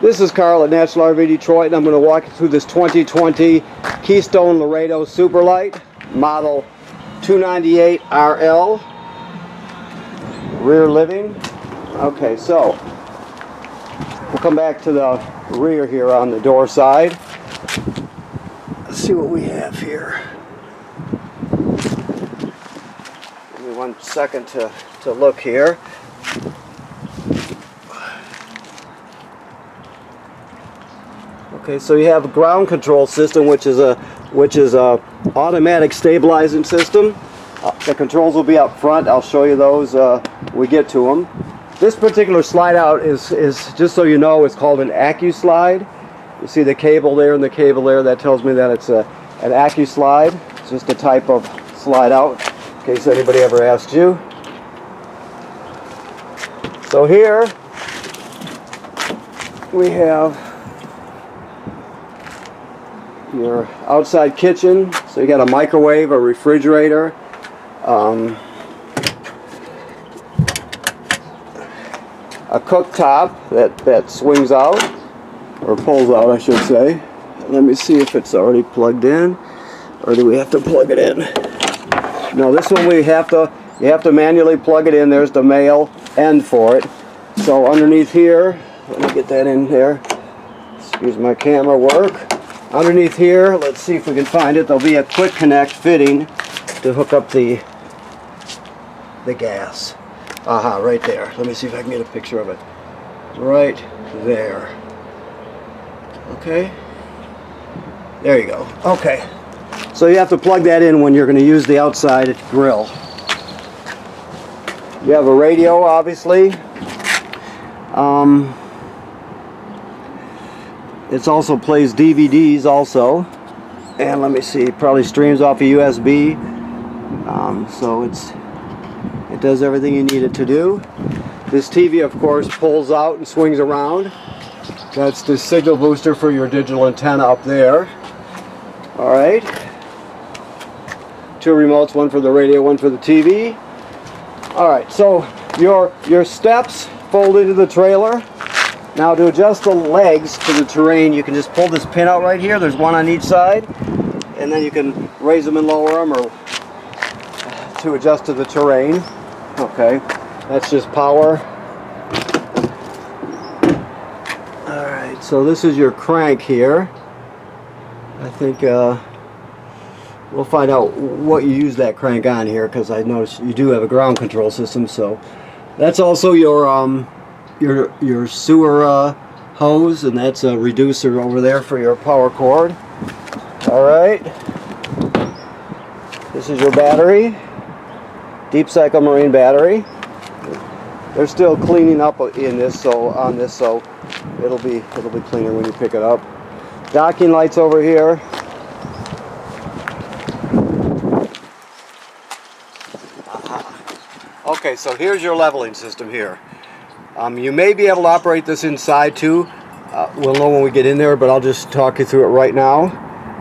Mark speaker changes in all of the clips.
Speaker 1: This is Carl at National RV Detroit, and I'm going to walk you through this 2020 Keystone Laredo Superlight, model 298RL, rear living. Okay, so we'll come back to the rear here on the door side. Let's see what we have here. Give me 1 second to look here. Okay, so you have a ground control system, which is a automatic stabilizing system. The controls will be up front. I'll show you those when we get to them. This particular slide out is just so you know, it's called an AccuSlide. You see the cable there and the cable there. That tells me that it's an AccuSlide. It's just a type of slide out, in case anybody ever asked you. So here we have your outside kitchen. So you got a microwave, a refrigerator, a cooktop that swings out, or pulls out I should say. Let me see if it's already plugged in, or do we have to plug it in? No, this one you have to manually plug it in. There's the male end for it. So underneath here, let me get that in there. Excuse my camera work. Underneath here, let's see if we can find it, there'll be a quick connect fitting to hook up the gas. Aha, right there. Let me see if I can get a picture of it. Right there. Okay. There you go. Okay. So you have to plug that in when you're going to use the outside grill. You have a radio, obviously. It also plays DVDs also, and let me see, it probably streams off a USB, so it does everything you need it to do. This TV, of course, pulls out and swings around. That's the signal booster for your digital antenna up there. All right, 2 remotes, one for the radio, one for the TV. All right, so your steps fold into the trailer. Now to adjust the legs to the terrain, you can just pull this pin out right here. There's one on each side, and then you can raise them and lower them, or to adjust to the terrain. Okay, that's just power. All right, so this is your crank here. I think we'll find out what you use that crank on here, because I noticed you do have a ground control system. So that's also your sewer hose, and that's a reducer over there for your power cord. All right, this is your battery, deep cycle marine battery. They're still cleaning up in this, so it'll be cleaner when you pick it up. Docking lights over here. Okay, so here's your leveling system here. You may be able to operate this inside too. We'll know when we get in there, but I'll just talk you through it right now.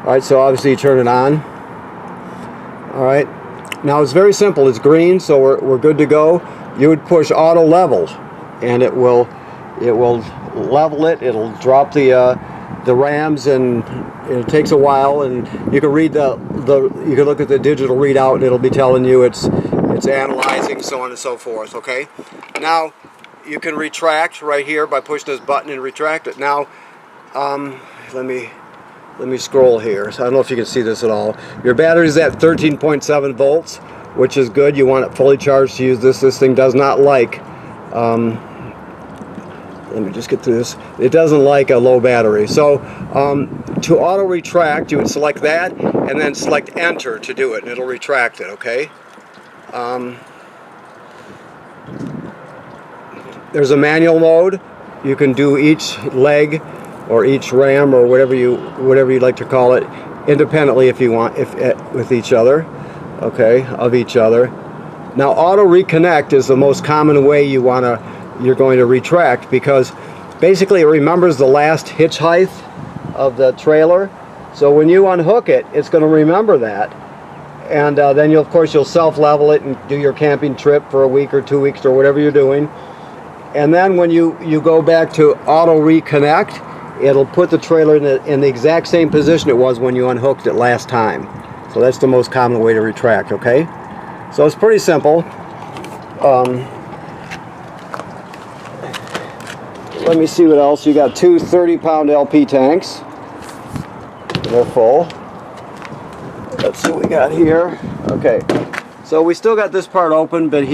Speaker 1: All right, so obviously you turn it on. All right, now it's very simple. It's green, so we're good to go. You would push auto level, and it will level it. It'll drop the rams, and it takes a while. And you can read you can look at the digital readout, and it'll be telling you it's analyzing, so on and so forth. Okay, now you can retract right here by pushing this button and retract it. Now, let me scroll here. So I don't know if you can see this at all. Your battery is at 13.7 volts, which is good. You want it fully charged to use this. This thing does not like, let me just get through this. It doesn't like a low battery. So to auto retract, you would select that and then select enter to do it, and it'll retract it, okay? There's a manual mode. You can do each leg or each ram or whatever you'd like to call it independently if you want, with each other, okay, of each other. Now auto reconnect is the most common way you're going to retract, because basically it remembers the last hitch height of the trailer. So when you unhook it, it's going to remember that, and then of course you'll self-level it and do your camping trip for a week or 2 weeks or whatever you're doing. and then when you go back to auto reconnect, it'll put the trailer in the exact same position it was when you unhooked it last time. So that's the most common way to retract, okay? So it's pretty simple. Let me see what else. You got two 30-pound LP tanks. They're full. Let's see what we got here. Okay, so we still got this part open, but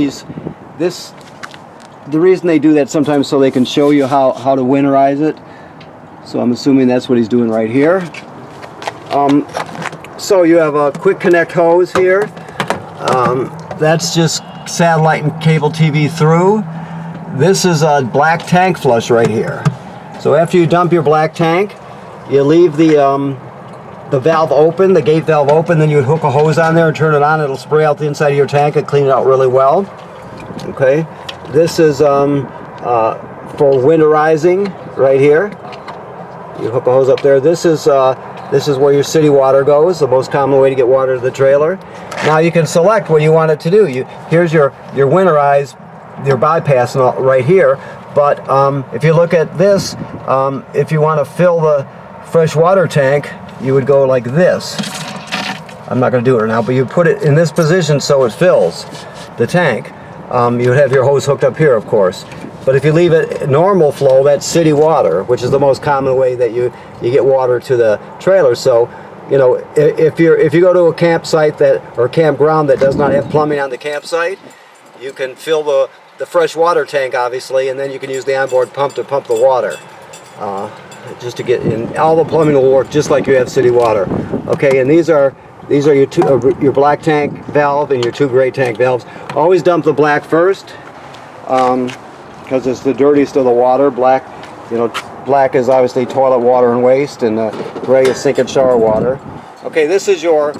Speaker 1: the reason they do that sometimes so they can show you how to winterize it. So I'm assuming that's what he's doing right here. So you have a quick connect hose here. That's just satellite and cable TV through. This is a black tank flush right here. So after you dump your black tank, you leave the valve open, the gate valve open, then you would hook a hose on there and turn it on. It'll spray out the inside of your tank and clean it out really well. Okay, this is for winterizing right here. You hook a hose up there. This is where your city water goes, the most common way to get water to the trailer. Now you can select what you want it to do. Here's your winterize, your bypass right here. But if you look at this, if you want to fill the fresh water tank, you would go like this. I'm not going to do it right now, but you put it in this position so it fills the tank. You would have your hose hooked up here, of course. But if you leave it normal flow, that's city water, which is the most common way that you get water to the trailer. So, you know, if you go to a campsite or campground that does not have plumbing on the campsite, you can fill the fresh water tank, obviously, and then you can use the onboard pump to pump the water. Just to get in, all the plumbing will work just like you have city water. Okay, and these are your black tank valve and your two gray tank valves. Always dump the black first, because it's the dirtiest of the water. Black, you know, black is obviously toilet water and waste, and gray is sink and shower water. Okay, this is your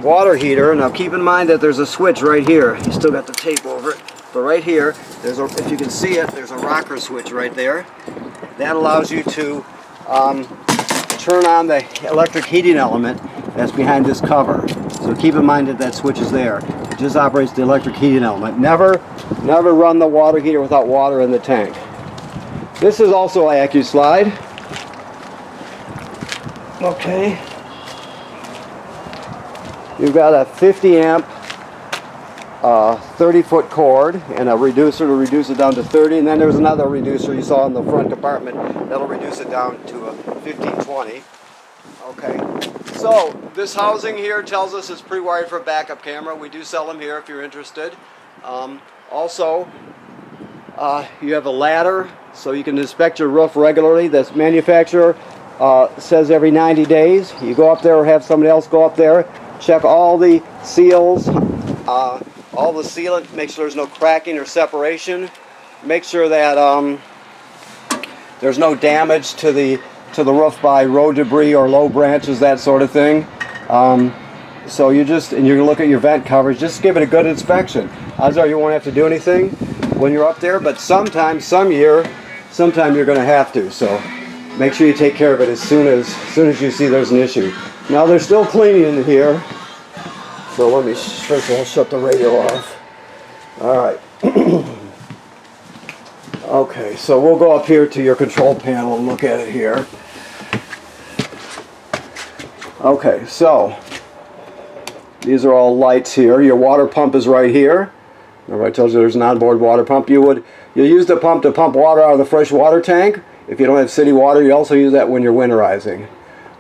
Speaker 1: water heater. Now keep in mind that there's a switch right here. You still got the tape over it, but right here, if you can see it, there's a rocker switch right there. That allows you to turn on the electric heating element that's behind this cover. So keep in mind that switch is there. It just operates the electric heating element. Never run the water heater without water in the tank. This is also AccuSlide. Okay. You've got a 50 amp 30-foot cord and a reducer to reduce it down to 30, and then there's another reducer you saw in the front compartment that'll reduce it down to a 15-20. Okay, so this housing here tells us it's pre-wired for a backup camera. We do sell them here if you're interested. Also, you have a ladder so you can inspect your roof regularly. The manufacturer says every 90 days. You go up there or have somebody else go up there, check all the seals, all the sealant, make sure there's no cracking or separation. Make sure that there's no damage to the roof by road debris or low branches, that sort of thing. So you're going to look at your vent coverage. Just give it a good inspection. Odds are you won't have to do anything when you're up there, but sometime you're going to have to. So make sure you take care of it as soon as you see there's an issue. Now they're still cleaning in here. So let me first of all shut the radio off. All right. Okay, so we'll go up here to your control panel and look at it here. Okay, so these are all lights here. Your water pump is right here. Remember I told you there's an onboard water pump. You'll use the pump to pump water out of the fresh water tank. If you don't have city water, you also use that when you're winterizing.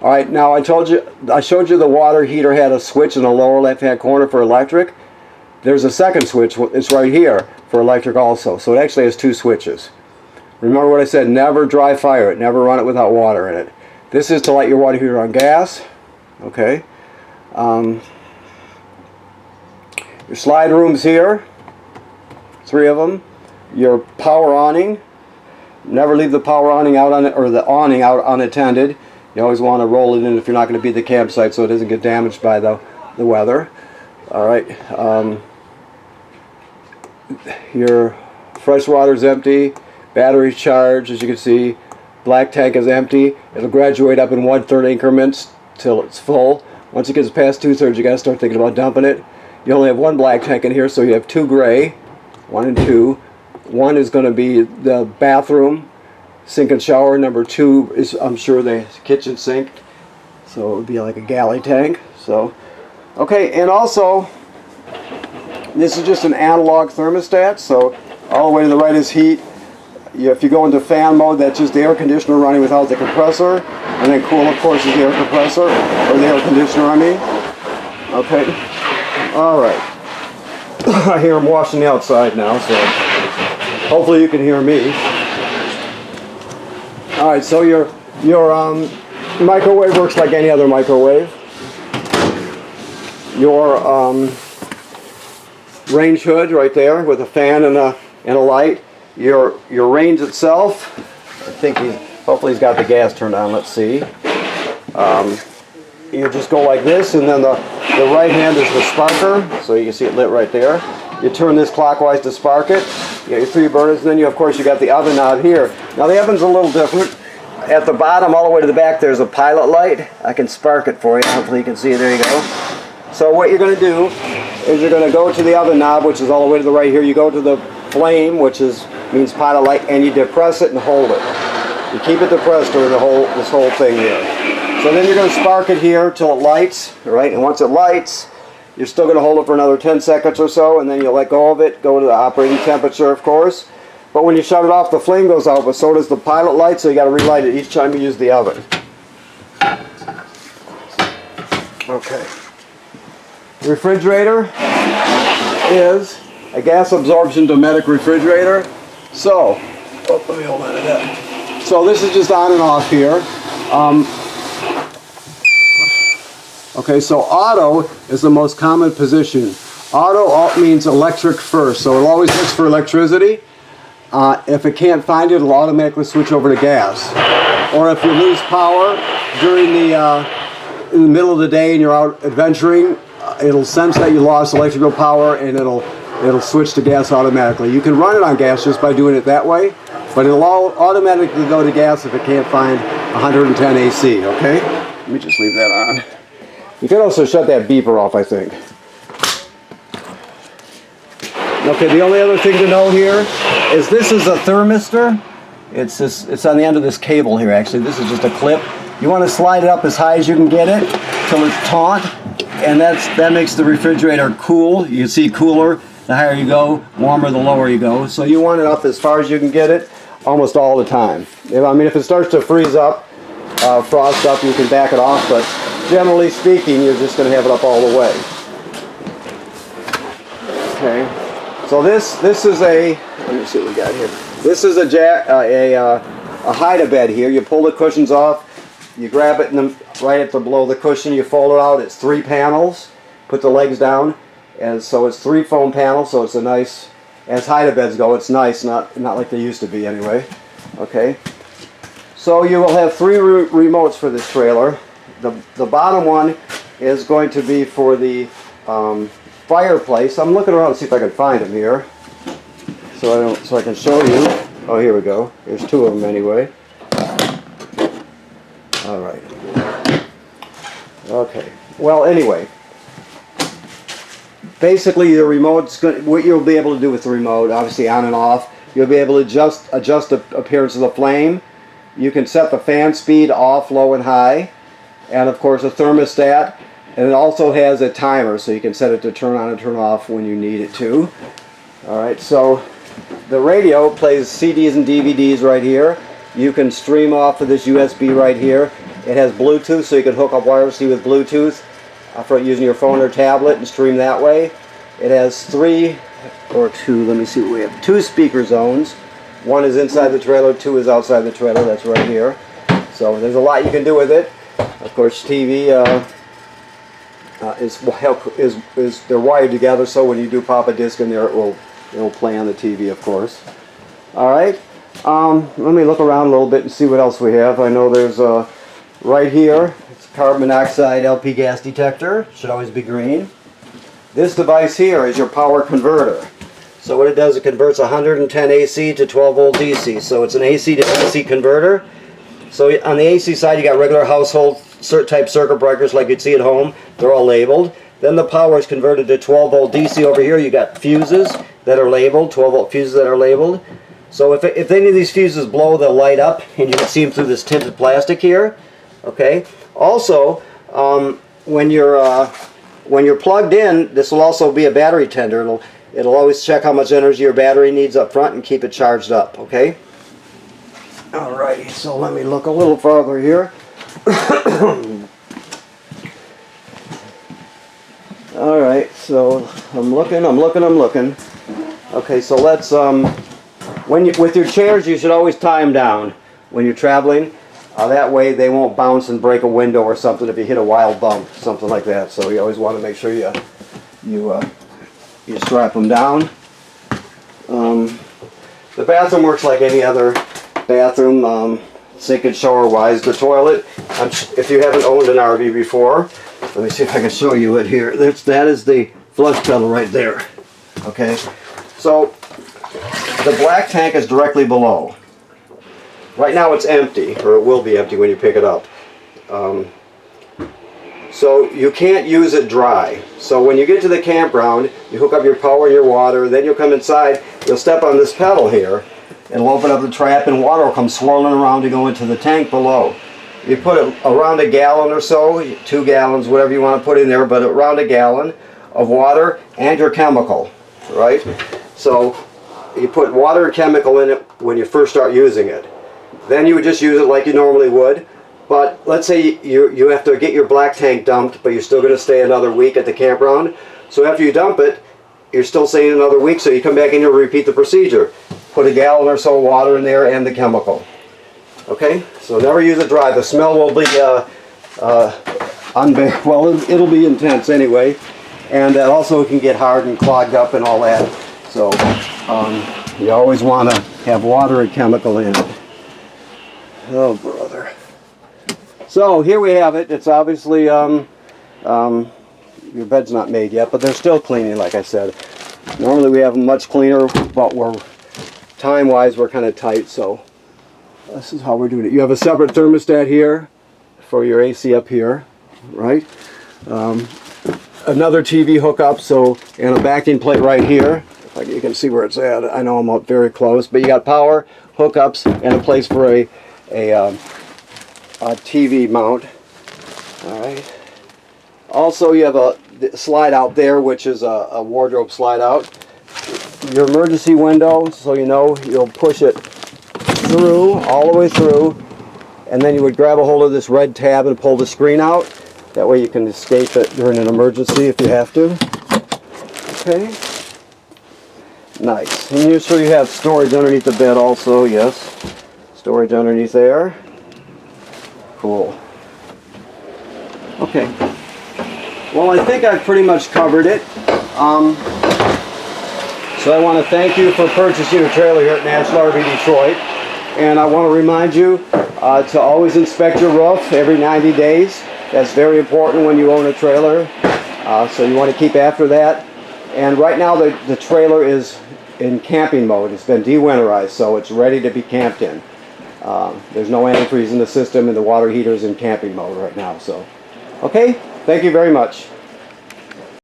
Speaker 1: All right, now I showed you the water heater had a switch in the lower left-hand corner for electric. There's a second switch, it's right here, for electric also. So it actually has two switches. Remember what I said, never dry fire it, never run it without water in it. This is to light your water heater on gas. Okay. Your slide rooms here, 3 of them. Your power awning, never leave the power awning out on it, or the awning out unattended. You always want to roll it in if you're not going to be at the campsite so it doesn't get damaged by the weather. All right. Your fresh water is empty. Battery's charged, as you can see. Black tank is empty. It'll graduate up in 1/3 increments till it's full. Once it gets past 2/3, you got to start thinking about dumping it. You only have one black tank in here, so you have 2 gray, 1 and 2. One is going to be the bathroom, sink and shower. Number 2 is, I'm sure, the kitchen sink. So it would be like a galley tank. So, okay, and also, this is just an analog thermostat. So all the way to the right is heat. If you go into fan mode, that's just the air conditioner running without the compressor. And then cool, of course, is the air compressor, or the air conditioner, I mean. Okay, all right. I hear them washing the outside now, so hopefully you can hear me. All right, so your microwave works like any other microwave. Your range hood right there with a fan and a light. Your range itself, I think hopefully he's got the gas turned on. Let's see. You just go like this, and then the right hand is the sparker, so you can see it lit right there. You turn this clockwise to spark it. You got your 3 burners, and then you got the oven knob here. Now the oven's a little different. At the bottom, all the way to the back, there's a pilot light. I can spark it for you. Hopefully you can see it. There you go. So what you're going to do is you're going to go to the oven knob, which is all the way to the right here. You go to the flame, which means pilot light, and you depress it and hold it. You keep it depressed during this whole thing here. So then you're going to spark it here till it lights, right? And once it lights, you're still going to hold it for another 10 seconds or so, and then you'll let go of it, go to the operating temperature, of course. But when you shut it off, the flame goes out, but so does the pilot light, so you got to relight it each time you use the oven. Okay. Refrigerator is a gas absorption Dometic refrigerator. So, let me hold on to that. So this is just on and off here. Okay, so auto is the most common position. Auto means electric first, so it always looks for electricity. If it can't find it, it'll automatically switch over to gas. Or if you lose power during in the middle of the day and you're out adventuring, it'll sense that you lost electrical power and it'll switch to gas automatically. You can run it on gas just by doing it that way, but it'll automatically go to gas if it can't find 110 AC, okay? Let me just leave that on. You can also shut that beeper off, I think. Okay, the only other thing to know here is this is a thermistor. It's on the end of this cable here, actually. This is just a clip. You want to slide it up as high as you can get it till it's taut, and that makes the refrigerator cool. You can see cooler the higher you go, warmer the lower you go. So you want it up as far as you can get it almost all the time. If it starts to freeze up, frost up, you can back it off, but generally speaking, you're just going to have it up all the way. Okay. So this is let me see what we got here. This is a hide-a-bed here. You pull the cushions off, you grab it right below the cushion, you fold it out. It's 3 panels. Put the legs down, and so it's 3 foam panels. So it's a nice, as hide-a-beds go, it's nice, not like they used to be anyway. Okay. So you will have 3 remotes for this trailer. The bottom one is going to be for the fireplace. I'm looking around to see if I can find them here, so I can show you. Oh, here we go. There's 2 of them anyway. All right. Okay. Well, anyway, basically the remote's what you'll be able to do with the remote, obviously on and off. You'll be able to adjust the appearance of the flame. You can set the fan speed off, low, and high, and of course a thermostat. And it also has a timer, so you can set it to turn on and turn off when you need it to. Alright, so the radio plays CDs and DVDs right here. You can stream off of this USB right here. It has Bluetooth, so you can hook up wirelessly with Bluetooth for using your phone or tablet and stream that way. It has 3 or 2, let me see what we have, 2 speaker zones. 1 is inside the trailer, 2 is outside the trailer, that's right here. So there's a lot you can do with it. Of course, TV they're wired together, so when you do pop a disc in there, it will play on the TV, of course. All right. Let me look around a little bit and see what else we have. I know there's right here. It's a carbon monoxide LP gas detector. Should always be green. This device here is your power converter. So what it does, it converts 110 AC to 12 volt DC. So it's an AC to DC converter. So on the AC side, you got regular household type circuit breakers like you'd see at home. They're all labeled. Then the power is converted to 12 volt DC over here. You got fuses. that are labeled, 12-volt fuses that are labeled. So if any of these fuses blow, they'll light up, and you can see them through this tinted plastic here. Okay. Also, when you're plugged in, this will also be a battery tender. It'll always check how much energy your battery needs up front and keep it charged up. Okay. Alrighty. So let me look a little farther here. Alright, so I'm looking. Okay, so let's, with your chairs, you should always tie them down when you're traveling. That way they won't bounce and break a window or something if you hit a wild bump, something like that. So you always want to make sure you strap them down. The bathroom works like any other bathroom, sink and shower wise. The toilet, if you haven't owned an RV before, let me see if I can show you it here. That is the flush pedal right there. Okay, so the black tank is directly below. Right now it's empty, or it will be empty when you pick it up. So you can't use it dry. So when you get to the campground, you hook up your power and your water, then you'll come inside, you'll step on this pedal here, it'll open up the trap and water will come swirling around to go into the tank below. You put it around a gallon or so, 2 gallons, whatever you want to put in there, but around a gallon of water and your chemical, right? So you put water and chemical in it when you first start using it. Then you would just use it like you normally would. But let's say you have to get your black tank dumped, but you're still going to stay another week at the campground. So after you dump it, you're still staying another week, so you come back and you'll repeat the procedure. Put a gallon or so of water in there and the chemical. Okay, so never use it dry. The smell will be well, it'll be intense anyway, and also it can get hard and clogged up and all that. So you always want to have water and chemical in it. Oh brother. So here we have it. It's obviously your bed's not made yet, but they're still cleaning, like I said. Normally we have them much cleaner, but time-wise we're kind of tight, so this is how we're doing it. You have a separate thermostat here for your AC up here, right? Another TV hookup, and a backing plate right here. Like you can see where it's at. I know I'm up very close, but you got power, hookups, and a place for a TV mount. All right. Also, you have a slide out there, which is a wardrobe slide out. Your emergency window, so you know you'll push it through, all the way through, and then you would grab a hold of this red tab and pull the screen out. That way you can escape it during an emergency if you have to. Okay. Nice. And you're sure you have storage underneath the bed also, yes. Storage underneath there. Cool. Okay. Well, I think I've pretty much covered it. So I want to thank you for purchasing a trailer here at National RV Detroit. And I want to remind you to always inspect your roof every 90 days. That's very important when you own a trailer. So you want to keep after that. And right now the trailer is in camping mode. It's been de-winterized, so it's ready to be camped in. There's no antifreeze in the system, and the water heater is in camping mode right now. So, okay, thank you very much.